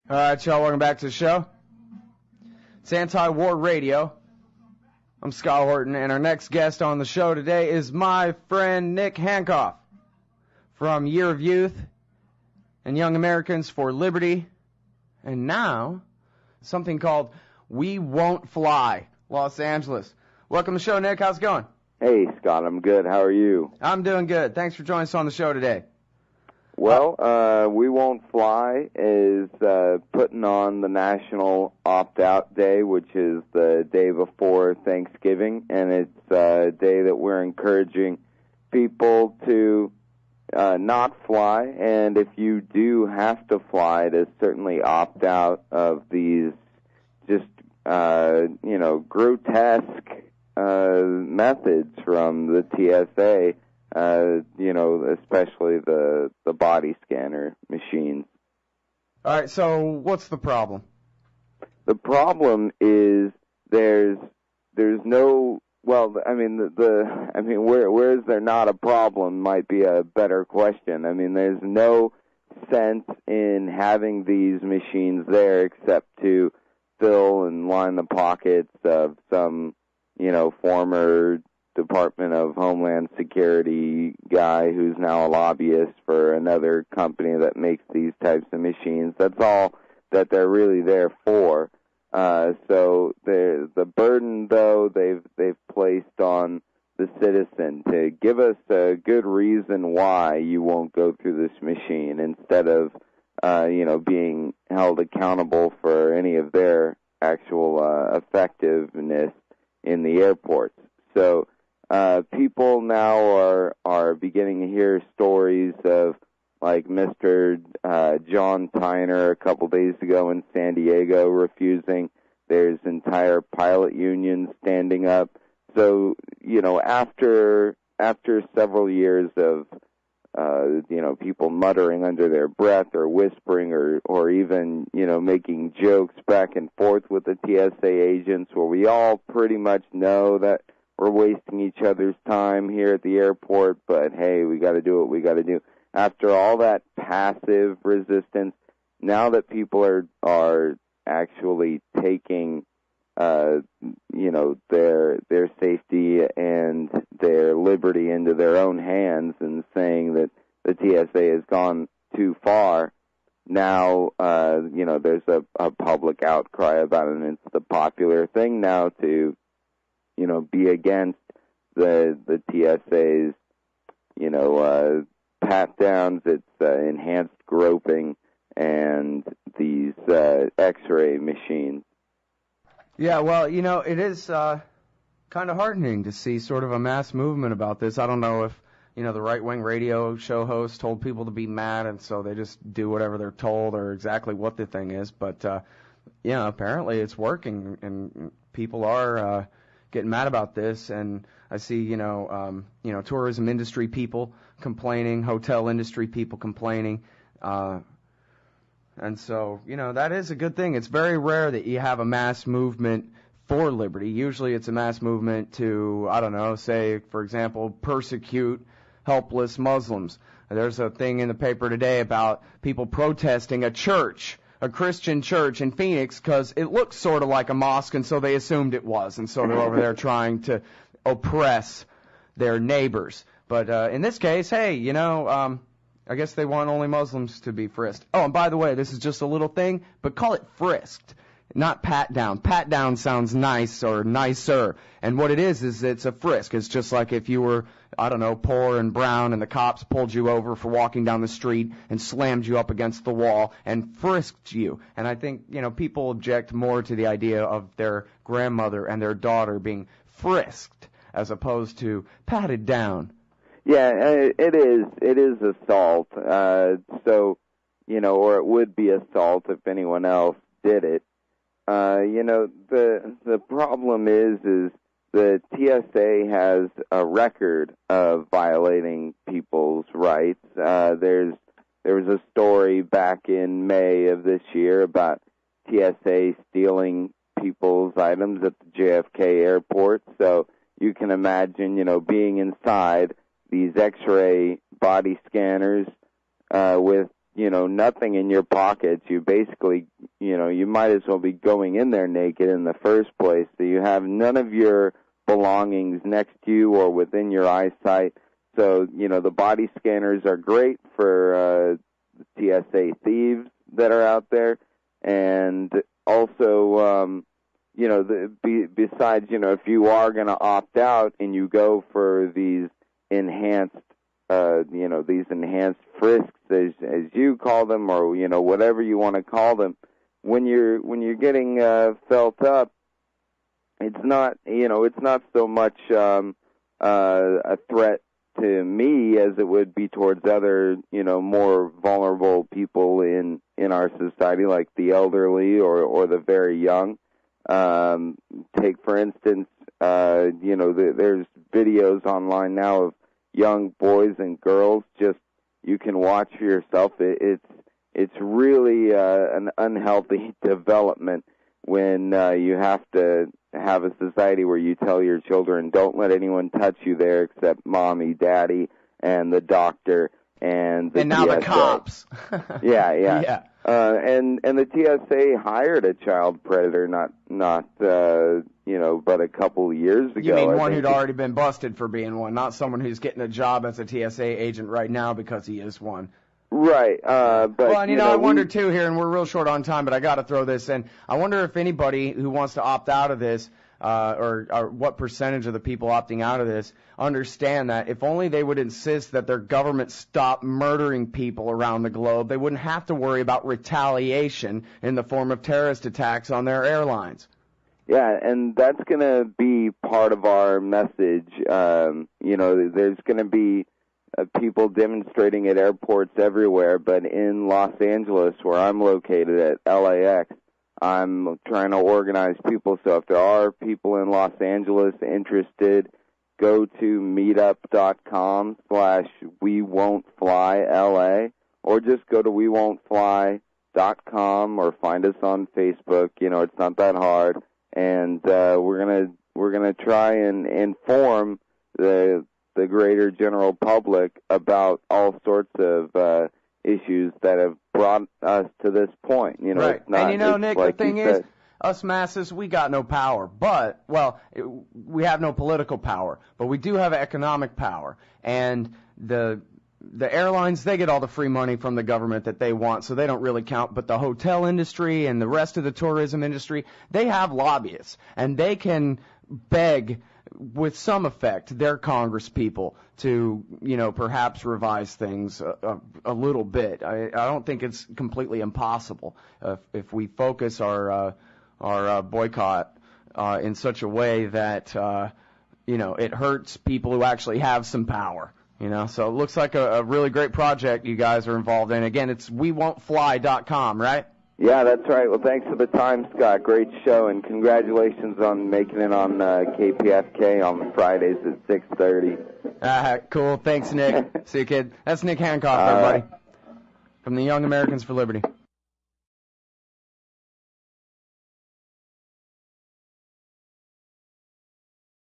All right, y'all, welcome back to the show. It's Anti-War Radio. I'm Scott Horton, and our next guest on the show today is my friend Nick Hankoff from Year of Youth and Young Americans for Liberty, and now something called We Won't Fly, Los Angeles. Welcome to the show, Nick. How's it going? Hey, Scott. I'm good. How are you? I'm doing good. Thanks for joining us on the show today. Well, We Won't Fly is putting on the National Opt-Out Day, which is the day before Thanksgiving, and it's a day that we're encouraging people to not fly, and if you do have to fly, to certainly opt out of these just, grotesque methods from the TSA. Especially the body scanner machines. All right, so what's the problem? The problem is there's no, well, I mean, where is there not a problem might be a better question. I mean, there's no sense in having these machines there except to fill and line the pockets of some, former Department of Homeland Security guy who's now a lobbyist for another company that makes these types of machines. That's all that they're really there for. So the burden, though, they've placed on the citizen to give us a good reason why you won't go through this machine instead of being held accountable for any of their actual effectiveness in the airports. So people now are beginning to hear stories of, like, Mr. John Tyner a couple days ago in San Diego refusing. There's entire pilot unions standing up. So, after several years of, people muttering under their breath or whispering or even, making jokes back and forth with the TSA agents, where we all pretty much know that we're wasting each other's time here at the airport, but hey, we got to do what we got to do. After all that passive resistance, now that people are actually taking, their safety and their liberty into their own hands and saying that the TSA has gone too far, now, there's a public outcry about it, and it's the popular thing now to, be against the TSA's, pat downs, its enhanced groping, and these X-ray machines. Yeah, well, it is kind of heartening to see sort of a mass movement about this. I don't know if, the right-wing radio show host told people to be mad, and so they just do whatever they're told or exactly what the thing is. But, apparently it's working, and people are getting mad about this. And I see, tourism industry people complaining, hotel industry people complaining. And so, that is a good thing. It's very rare that you have a mass movement for liberty. Usually it's a mass movement to, say, for example, persecute helpless Muslims. There's a thing in the paper today about people protesting a church, a Christian church in Phoenix, because it looks sort of like a mosque, and so they assumed it was. And so they're over there trying to oppress their neighbors. But in this case, hey, I guess they want only Muslims to be frisked. Oh, and by the way, this is just a little thing, but call it frisked, not pat down. Pat down sounds nice or nicer. And what it is it's a frisk. It's just like if you were, poor and brown, and the cops pulled you over for walking down the street and slammed you up against the wall and frisked you. And I think, people object more to the idea of their grandmother and their daughter being frisked as opposed to patted down. Yeah, it is assault. So, or it would be assault if anyone else did it. The problem is the TSA has a record of violating people's rights. There was a story back in May of this year about TSA stealing people's items at the JFK airport. So you can imagine, being inside these X-ray body scanners with, nothing in your pockets. You basically, you might as well be going in there naked in the first place. So you have none of your belongings next to you or within your eyesight. So, the body scanners are great for TSA thieves that are out there. And also, besides, if you are going to opt out and you go for these enhanced, these enhanced frisks, as you call them, or, whatever you want to call them, when you're getting felt up, it's not so much a threat to me as it would be towards other, more vulnerable people in our society, like the elderly or the very young. Take, for instance, there's videos online now of young boys and girls. Just, you can watch for yourself. It's really an unhealthy development when you have to have a society where you tell your children, don't let anyone touch you there except mommy, daddy, and the doctor, and the now TSA. The cops. Yeah. And the TSA hired a child predator but a couple years ago. You mean one who'd already been busted for being one, not someone who's getting a job as a TSA agent right now because he is one. Right. But well, and I wonder too here, and we're real short on time, but I got to throw this in. I wonder if anybody who wants to opt out of this, or what percentage of the people opting out of this understand that if only they would insist that their government stop murdering people around the globe, they wouldn't have to worry about retaliation in the form of terrorist attacks on their airlines. Yeah, and that's going to be part of our message. There's going to be people demonstrating at airports everywhere, but in Los Angeles, where I'm located at LAX, I'm trying to organize people. So if there are people in Los Angeles interested, go to meetup.com/WeWon'tFlyLA, or just go to WeWon'tFly.com or find us on Facebook. It's not that hard. And we're gonna try and inform the greater general public about all sorts of issues that have brought us to this point. Right. It's not, and Nick, like the thing is, us masses, we got no power. We have no political power, but we do have economic power. And the airlines, they get all the free money from the government that they want, so they don't really count. But the hotel industry and the rest of the tourism industry, they have lobbyists, and they can beg with some effect their Congress people to, perhaps revise things a little bit. I don't think it's completely impossible if we focus our boycott in such a way that it hurts people who actually have some power. So it looks like a really great project you guys are involved in. Again, it's WeWon'tFly.com, right? Yeah, that's right. Well, thanks for the time, Scott. Great show, and congratulations on making it on KPFK on Fridays at 6:30. Cool. Thanks, Nick. See you, kid. That's Nick Hankoff, everybody, from the Young Americans for Liberty.